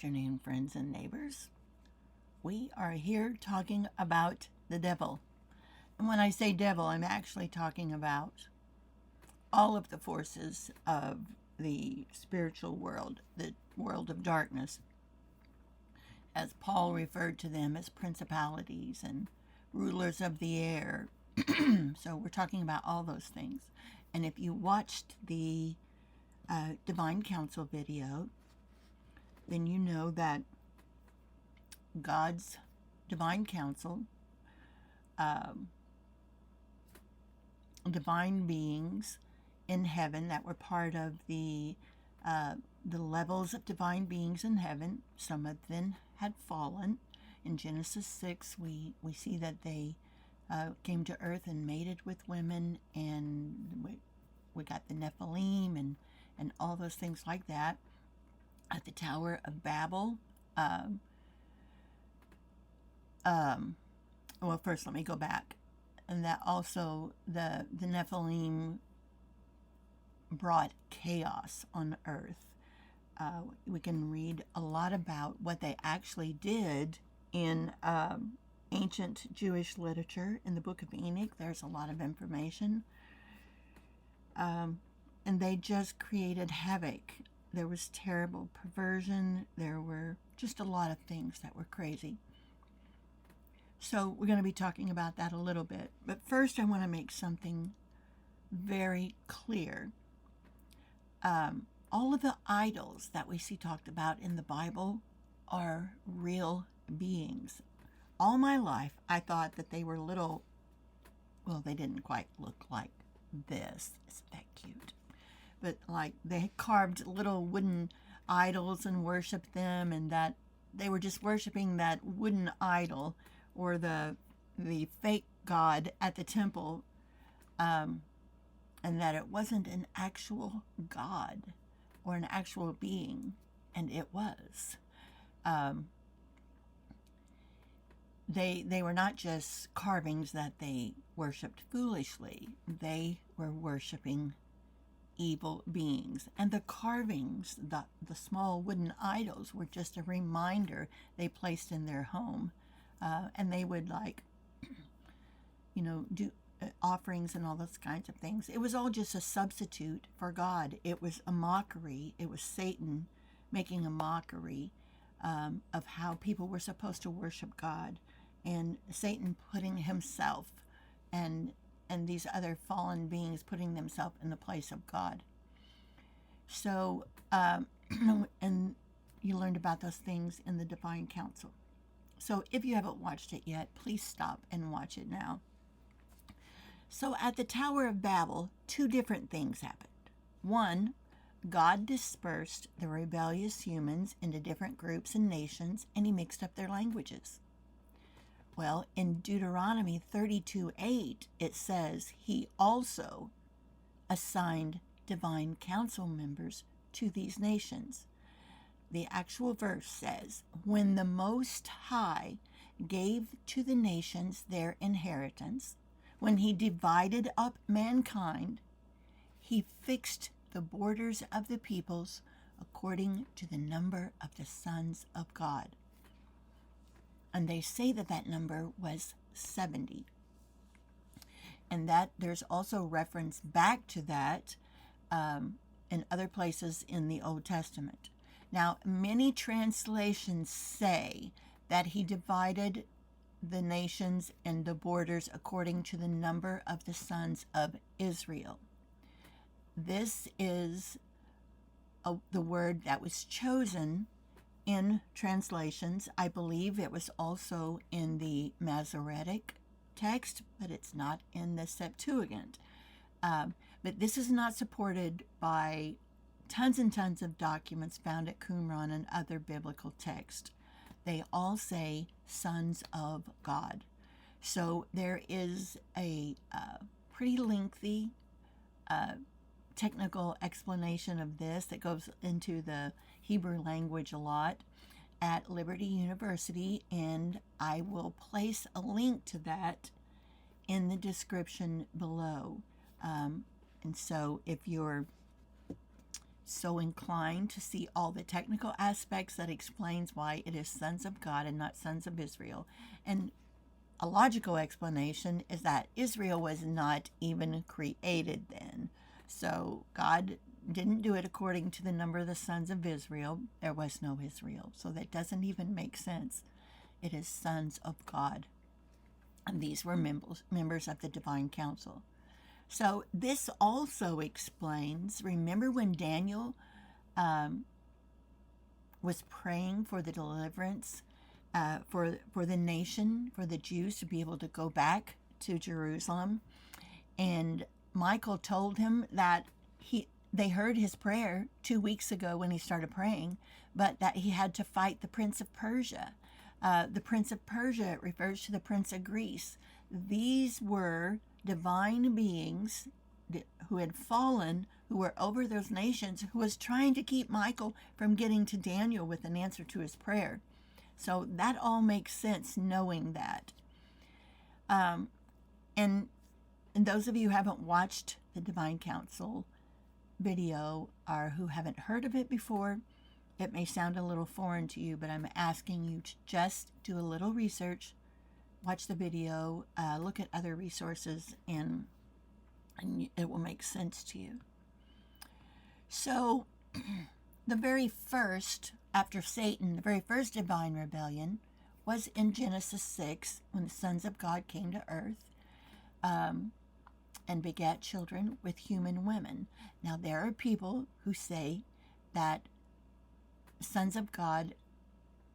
afternoon, friends and neighbors. We are here talking about the devil. And when I say devil, I'm actually talking about all of the forces of the spiritual world, the world of darkness, as Paul referred to them as principalities and rulers of the air. So we're talking about all those things. And if you watched the Divine Council video, then you know that God's Divine Council, divine beings in heaven that were part of the levels of divine beings in heaven, some of them had fallen. In Genesis 6, we see that they came to earth and mated with women, and we got the Nephilim and all those things like that. At the Tower of Babel, well, first let me go back. And that also, the Nephilim brought chaos on earth. We can read a lot about what they actually did in ancient Jewish literature. In the Book of Enoch, there's a lot of information. And they just created havoc. There was terrible perversion. There were just a lot of things that were crazy. So we're going to be talking about that a little bit. But first, I want to make something very clear. All of the idols that we see talked about in the Bible are real beings. All my life, I thought that they were little, well, they didn't quite look like this. Isn't that cute? But like they carved little wooden idols and worshiped them, and that they were just worshiping that wooden idol or the fake god at the temple, and that it wasn't an actual god or an actual being, and it was. They were not just carvings that they worshipped foolishly. They were worshiping evil beings. And the carvings, the small wooden idols, were just a reminder they placed in their home. And they would do offerings and all those kinds of things. It was all just a substitute for God. It was a mockery. It was Satan making a mockery of how people were supposed to worship God, and Satan putting himself and these other fallen beings putting themselves in the place of God. So, and you learned about those things in the Divine Council. So if you haven't watched it yet, please stop and watch it now. So at the Tower of Babel, two different things happened. One, God dispersed the rebellious humans into different groups and nations, and he mixed up their languages. Well, in Deuteronomy 32:8, it says he also assigned divine council members to these nations. The actual verse says, when the Most High gave to the nations their inheritance, when he divided up mankind, he fixed the borders of the peoples according to the number of the sons of God. And they say that number was 70. And that there's also reference back to that in other places in the Old Testament. Now, many translations say that he divided the nations and the borders according to the number of the sons of Israel. This is the word that was chosen in translations. I believe it was also in the Masoretic text, but it's not in the Septuagint. But this is not supported by tons and tons of documents found at Qumran and other biblical texts. They all say sons of God. So there is a pretty lengthy technical explanation of this that goes into the Hebrew language a lot at Liberty University, and I will place a link to that in the description below. And so if you're so inclined to see all the technical aspects that explains why it is sons of God and not sons of Israel. And a logical explanation is that Israel was not even created then. So God didn't do it according to the number of the sons of Israel. There was no Israel. So that doesn't even make sense. It is sons of God. And these were members of the divine council. So this also explains, remember when Daniel was praying for the deliverance for the nation, for the Jews to be able to go back to Jerusalem. And Michael told him that they heard his prayer 2 weeks ago when he started praying, but that he had to fight the Prince of Persia. The Prince of Persia refers to the Prince of Greece. These were divine beings who had fallen, who were over those nations, who was trying to keep Michael from getting to Daniel with an answer to his prayer. So that all makes sense knowing that. And those of you who haven't watched the Divine Council video or who haven't heard of it before, it may sound a little foreign to you, but I'm asking you to just do a little research, watch the video, look at other resources, and it will make sense to you. So the very first, after Satan, the very first divine rebellion was in Genesis 6, when the sons of God came to earth and begat children with human women. Now, there are people who say that sons of God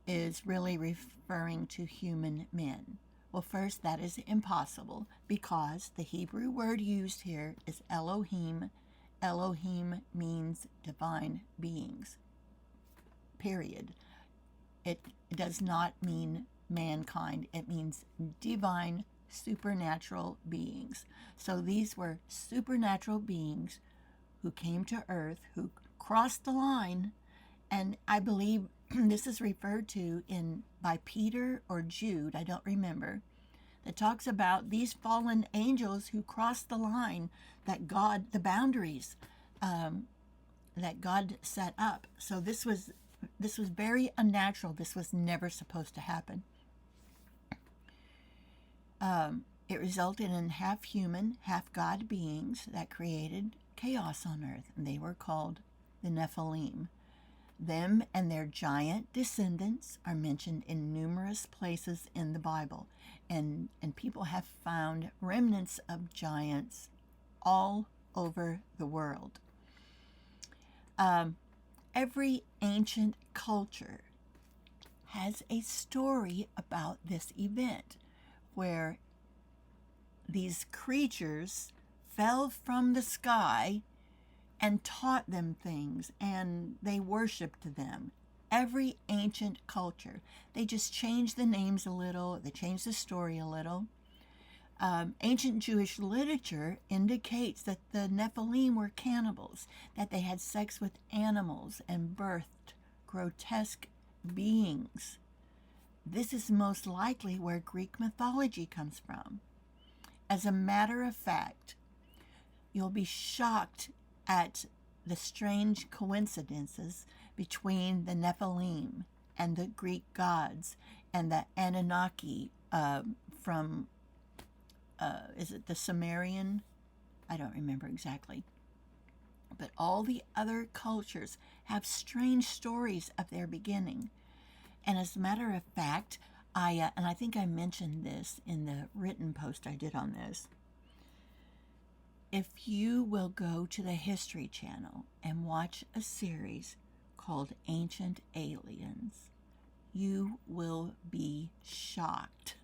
is really referring to human men. Well, first, that is impossible because the Hebrew word used here is Elohim. Elohim means divine beings, period. It does not mean mankind. It means divine, supernatural beings. So these were supernatural beings who came to earth, who crossed the line, and I believe this is referred to by Peter or Jude, I don't remember, that talks about these fallen angels who crossed the line that God, the boundaries that God set up. So this was very unnatural. This was never supposed to happen. It resulted in half human, half God beings that created chaos on earth, and they were called the Nephilim. Them and their giant descendants are mentioned in numerous places in the Bible, and people have found remnants of giants all over the world. Every ancient culture has a story about this event where these creatures fell from the sky and taught them things, and they worshiped them. Every ancient culture. They just changed the names a little, they changed the story a little. Ancient Jewish literature indicates that the Nephilim were cannibals, that they had sex with animals and birthed grotesque beings. This is most likely where Greek mythology comes from. As a matter of fact, you'll be shocked at the strange coincidences between the Nephilim and the Greek gods and the Anunnaki from, is it the Sumerian? I don't remember exactly. But all the other cultures have strange stories of their beginning. And as a matter of fact, I think I mentioned this in the written post I did on this. If you will go to the History Channel and watch a series called Ancient Aliens, you will be shocked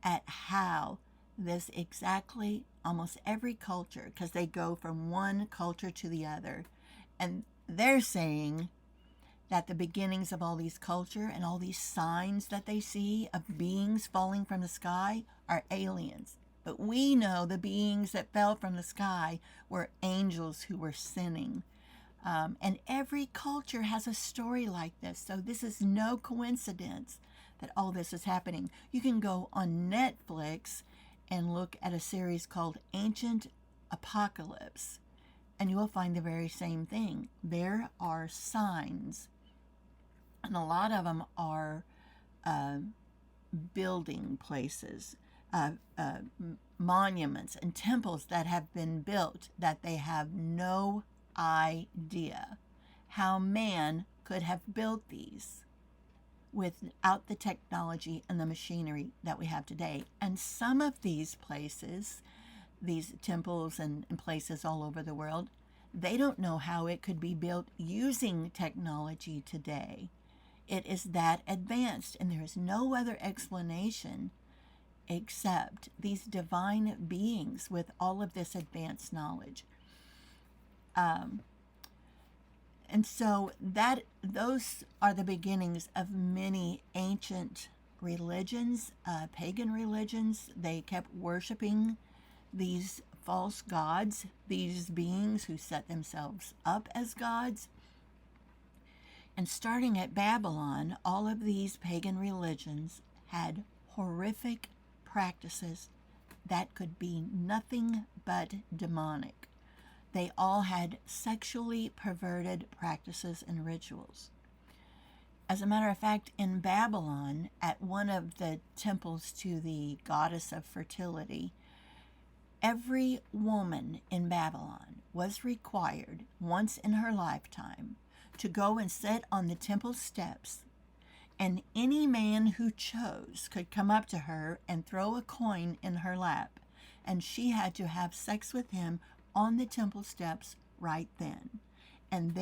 at how this exactly, almost every culture, because they go from one culture to the other, and they're saying that the beginnings of all these culture and all these signs that they see of beings falling from the sky are aliens. But we know the beings that fell from the sky were angels who were sinning. And every culture has a story like this. So this is no coincidence that all this is happening. You can go on Netflix and look at a series called Ancient Apocalypse. and you will find the very same thing. There are signs, and a lot of them are building places, monuments and temples that have been built that they have no idea how man could have built these without the technology and the machinery that we have today. And some of these places, these temples and places all over the world, they don't know how it could be built using technology today. It is that advanced, and there is no other explanation except these divine beings with all of this advanced knowledge. And so those are the beginnings of many ancient religions, pagan religions. They kept worshiping these false gods, these beings who set themselves up as gods. And starting at Babylon, all of these pagan religions had horrific practices that could be nothing but demonic. They all had sexually perverted practices and rituals. As a matter of fact, in Babylon, at one of the temples to the goddess of fertility, every woman in Babylon was required once in her lifetime to go and sit on the temple steps, and any man who chose could come up to her and throw a coin in her lap, and she had to have sex with him on the temple steps right then. And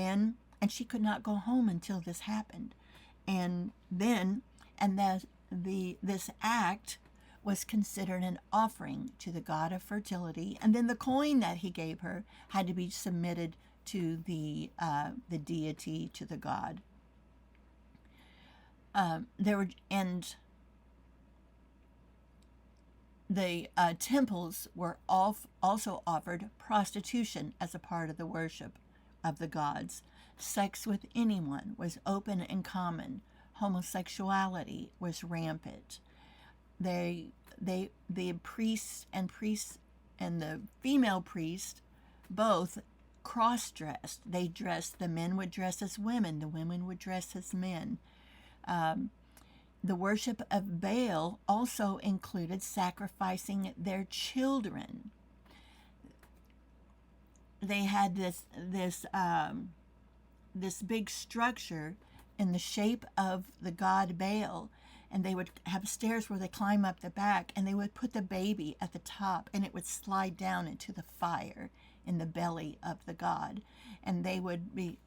she could not go home until this happened. This act was considered an offering to the god of fertility, and then the coin that he gave her had to be submitted to the deity, to the god. The temples were also offered prostitution as a part of the worship of the gods. Sex with anyone was open and common. Homosexuality was rampant. The priests and the female priest both cross-dressed. The men would dress as women, the women would dress as men. The worship of Baal also included sacrificing their children. They had this big structure in the shape of the god Baal, and they would have stairs where they climb up the back, and they would put the baby at the top, and it would slide down into the fire in the belly of the god, and there would be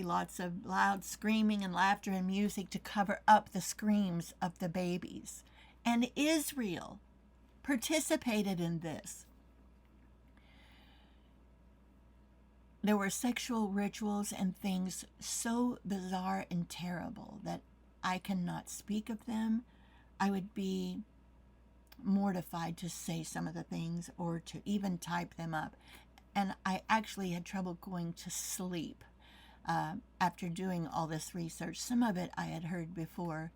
lots of loud screaming and laughter and music to cover up the screams of the babies. And Israel participated in this. There were sexual rituals and things so bizarre and terrible that I cannot speak of them. I would be mortified to say some of the things or to even type them up. And I actually had trouble going to sleep after doing all this research. Some of it I had heard before.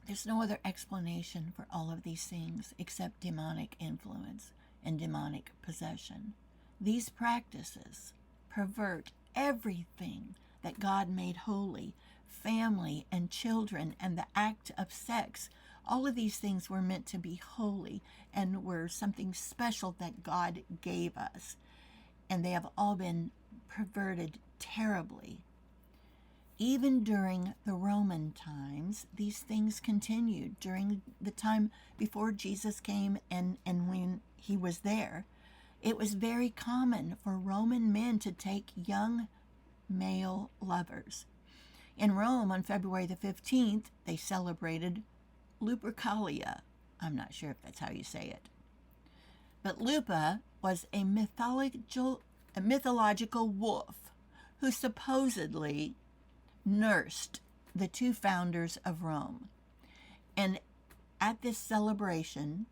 There's no other explanation for all of these things except demonic influence and demonic possession. These practices pervert everything that God made holy, family and children and the act of sex. All of these things were meant to be holy and were something special that God gave us. And they have all been perverted terribly. Even during the Roman times, these things continued. During the time before Jesus came and when he was there, it was very common for Roman men to take young male lovers. In Rome, on February the 15th, they celebrated Lupercalia. I'm not sure if that's how you say it. But Lupa was a mythological wolf who supposedly nursed the two founders of Rome. And at this celebration,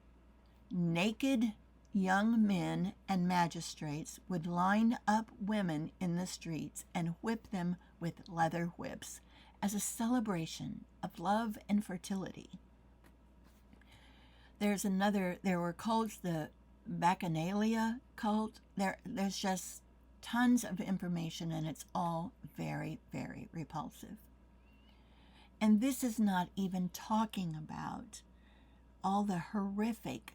naked young men and magistrates would line up women in the streets and whip them with leather whips as a celebration of love and fertility. There were called the Bacchanalia cult. There's just tons of information, and it's all very, very repulsive. And this is not even talking about all the horrific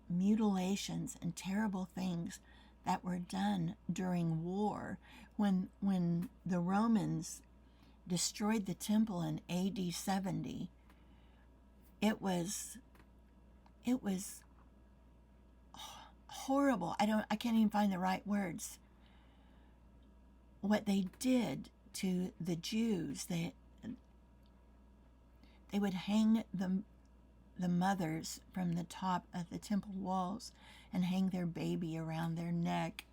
mutilations and terrible things that were done during war when the Romans destroyed the temple in AD 70. It was horrible. I can't even find the right words. What they did to the Jews, they would hang the mothers from the top of the temple walls and hang their baby around their neck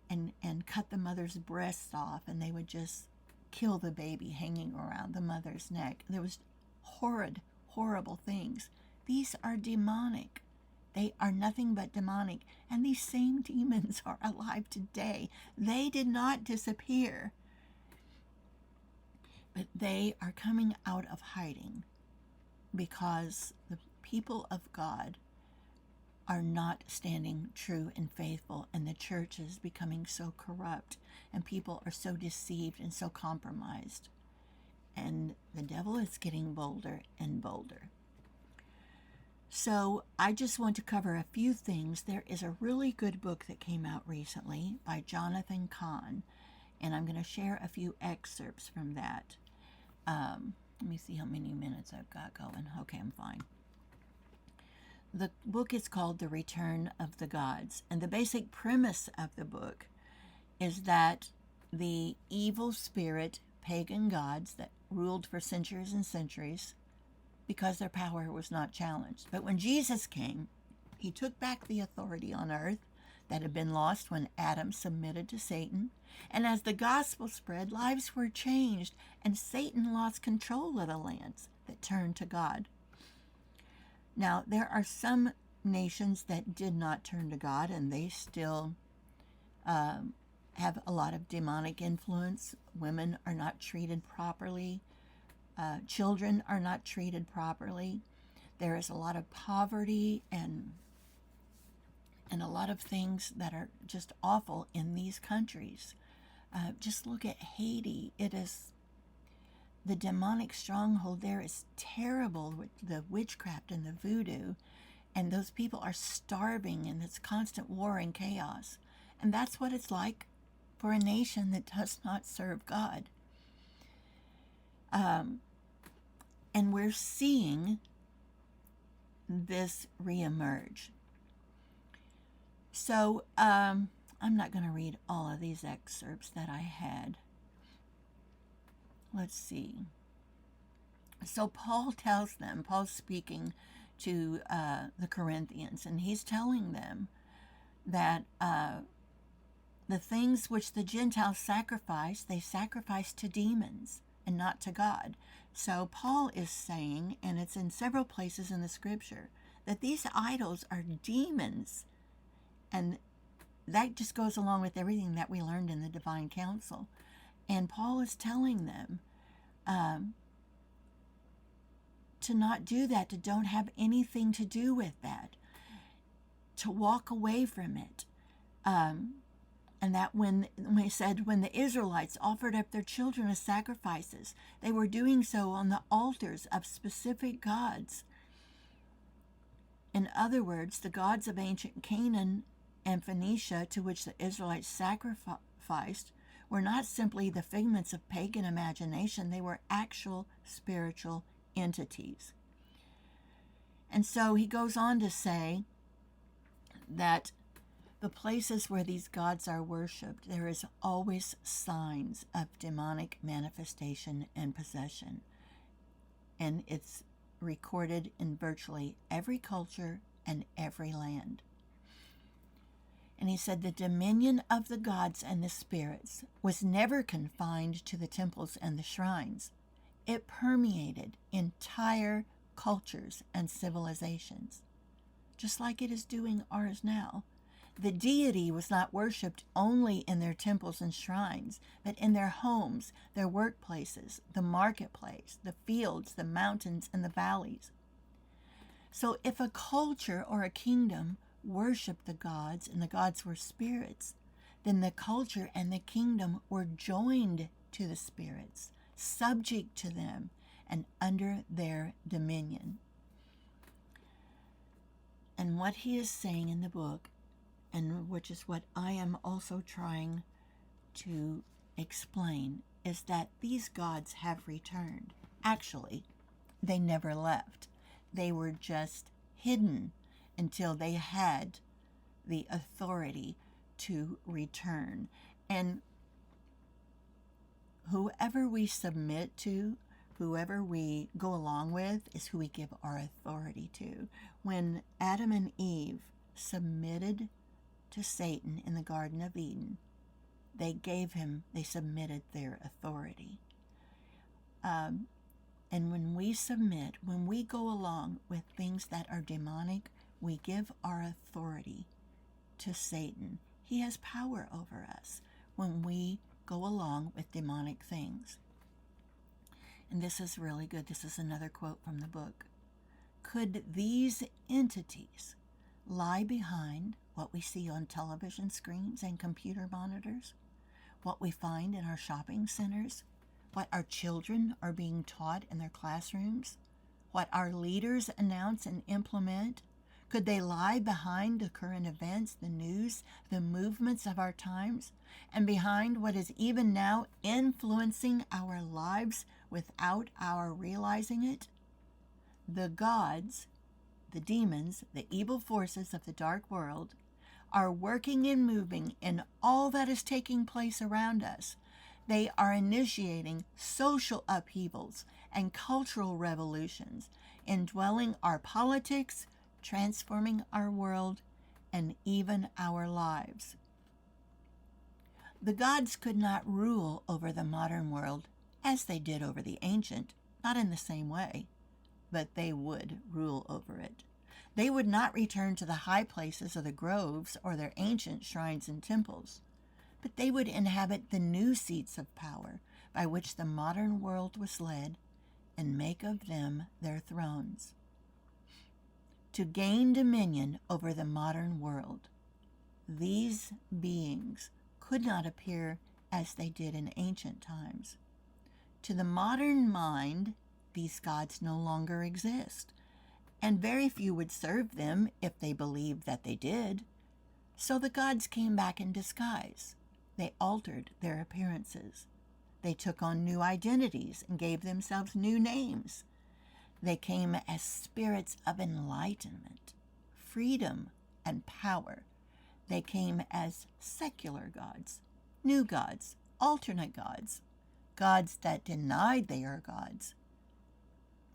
and cut the mother's breasts off, and they would just kill the baby hanging around the mother's neck. There was horrid, horrible things. These are demonic. They are nothing but demonic. And these same demons are alive today. They did not disappear, but they are coming out of hiding because the people of God are not standing true and faithful, and the church is becoming so corrupt, and people are so deceived and so compromised. And the devil is getting bolder and bolder. So I just want to cover a few things. There is a really good book that came out recently by Jonathan Cahn, and I'm going to share a few excerpts from that. Let me see how many minutes I've got going. Okay, I'm fine. The book is called The Return of the Gods, and the basic premise of the book is that the evil spirit pagan gods that ruled for centuries and centuries, because their power was not challenged. But when Jesus came, he took back the authority on earth that had been lost when Adam submitted to Satan. And as the gospel spread, lives were changed, and Satan lost control of the lands that turned to God. Now, there are some nations that did not turn to God, and they still have a lot of demonic influence. Women are not treated properly. Children are not treated properly. There is a lot of poverty and a lot of things that are just awful in these countries. Just look at Haiti. It is the demonic stronghold there is terrible with the witchcraft and the voodoo, and those people are starving in this constant war and chaos. And that's what it's like for a nation that does not serve God. And we're seeing this reemerge. So I'm not going to read all of these excerpts that I had. Let's see. So Paul's speaking to the Corinthians, and he's telling them that the things which the Gentiles sacrifice, they sacrifice to demons and not to God. So Paul is saying, and it's in several places in the scripture, that these idols are demons. And that just goes along with everything that we learned in the divine council. And Paul is telling them to not do that, to don't have anything to do with that, to walk away from it. And that when the Israelites offered up their children as sacrifices, they were doing so on the altars of specific gods. In other words, the gods of ancient Canaan and Phoenicia, to which the Israelites sacrificed, were not simply the figments of pagan imagination. They were actual spiritual entities. And so he goes on to say that the places where these gods are worshipped, there is always signs of demonic manifestation and possession. And it's recorded in virtually every culture and every land. And he said the dominion of the gods and the spirits was never confined to the temples and the shrines. It permeated entire cultures and civilizations, just like it is doing ours now. The deity was not worshipped only in their temples and shrines, but in their homes, their workplaces, the marketplace, the fields, the mountains, and the valleys. So if a culture or a kingdom worshiped the gods, and the gods were spirits, then the culture and the kingdom were joined to the spirits, subject to them, and under their dominion. And what he is saying in the book, and which is what I am also trying to explain, is that these gods have returned. Actually, they never left. They were just hidden until they had the authority to return. And whoever we submit to, whoever we go along with, is who we give our authority to. When Adam and Eve submitted to Satan in the Garden of Eden, they submitted their authority. And when we submit, when we go along with things that are demonic, we give our authority to Satan. He has power over us when we go along with demonic things. And this is really good. This is another quote from the book. Could these entities lie behind what we see on television screens and computer monitors? What we find in our shopping centers? What our children are being taught in their classrooms? What our leaders announce and implement? Could they lie behind the current events, the news, the movements of our times, and behind what is even now influencing our lives without our realizing it? The gods, the demons, the evil forces of the dark world are working and moving in all that is taking place around us. They are initiating social upheavals and cultural revolutions, indwelling our politics, transforming our world, and even our lives. The gods could not rule over the modern world as they did over the ancient, not in the same way, but they would rule over it. They would not return to the high places of the groves or their ancient shrines and temples, but they would inhabit the new seats of power by which the modern world was led and make of them their thrones. To gain dominion over the modern world, these beings could not appear as they did in ancient times. To the modern mind, these gods no longer exist, and very few would serve them if they believed that they did. So the gods came back in disguise. They altered their appearances. They took on new identities and gave themselves new names. They came as spirits of enlightenment, freedom, and power. They came as secular gods, new gods, alternate gods, gods that denied they are gods.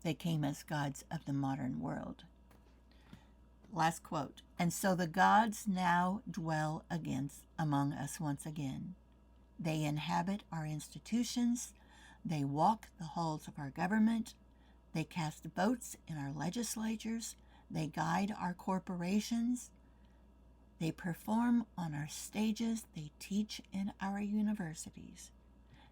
They came as gods of the modern world. Last quote. And so the gods now dwell among us once again. They inhabit our institutions. They walk the halls of our government. They cast votes in our legislatures. They guide our corporations. They perform on our stages. They teach in our universities.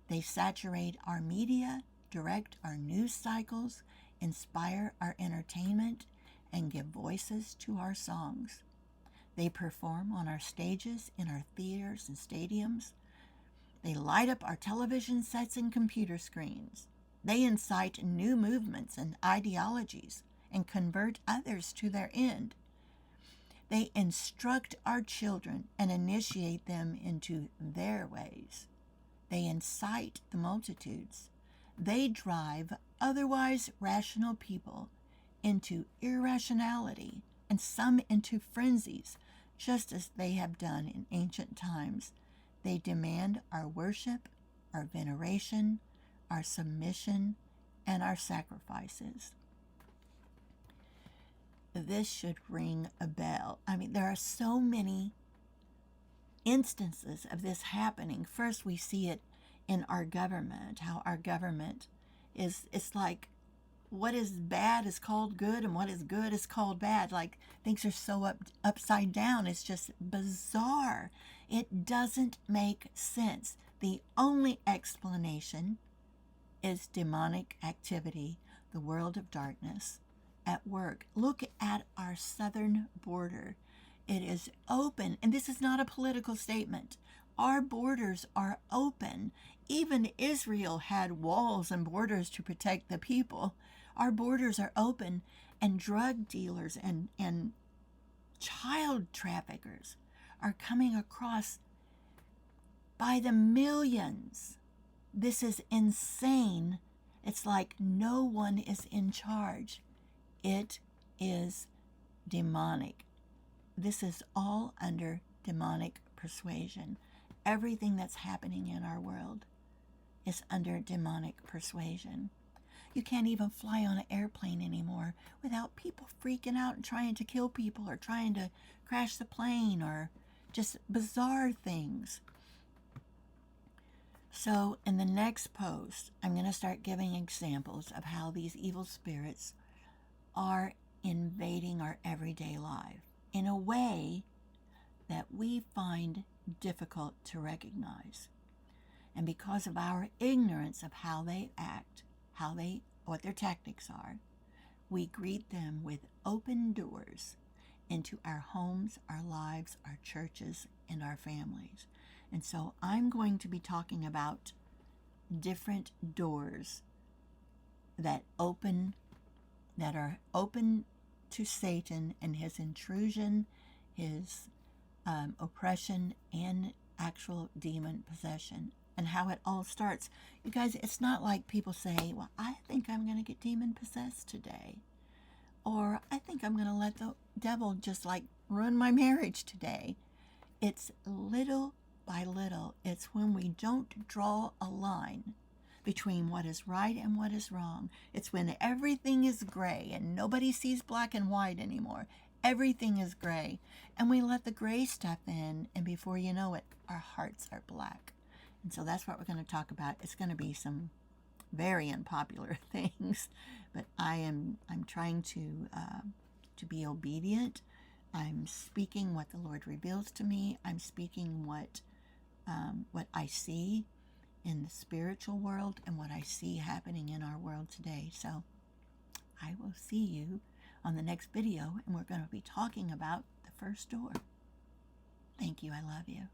They saturate our media, direct our news cycles, inspire our entertainment, and give voices to our songs. They perform on our stages, in our theaters and stadiums. They light up our television sets and computer screens. They incite new movements and ideologies and convert others to their end. They instruct our children and initiate them into their ways. They incite the multitudes. They drive otherwise rational people into irrationality and some into frenzies, just as they have done in ancient times. They demand our worship, our veneration, our submission, and our sacrifices. This should ring a bell. I mean, there are so many instances of this happening. First, we see it in our government, how our government it's like what is bad is called good and what is good is called bad. Like things are so upside down. It's just bizarre. It doesn't make sense. The only explanation is demonic activity, the world of darkness at work. Look at our southern border. It is open. And this is not a political statement. Our borders are open. Even Israel had walls and borders to protect the people. Our borders are open, and drug dealers and child traffickers are coming across by the millions. This is insane. It's like no one is in charge. It is demonic. This is all under demonic persuasion. Everything that's happening in our world is under demonic persuasion. You can't even fly on an airplane anymore without people freaking out and trying to kill people or trying to crash the plane or just bizarre things. So in the next post, I'm going to start giving examples of how these evil spirits are invading our everyday life in a way that we find difficult to recognize. And because of our ignorance of how they act, what their tactics are, we greet them with open doors into our homes, our lives, our churches, and our families. And so I'm going to be talking about different doors that are open to Satan and his intrusion, his oppression, and actual demon possession, and how it all starts. You guys, it's not like people say, well, I think I'm going to get demon possessed today, or I think I'm going to let the devil just like ruin my marriage today. It's little by little. It's when we don't draw a line between what is right and what is wrong. It's when everything is gray and nobody sees black and white anymore. Everything is gray, and we let the gray stuff in, and before you know it, our hearts are black. And so that's what we're going to talk about. It's going to be some very unpopular things, but I'm trying to be obedient. I'm speaking what the Lord reveals to me. I'm speaking what I see in the spiritual world and what I see happening in our world today. So I will see you on the next video, and we're going to be talking about the first door. Thank you. I love you.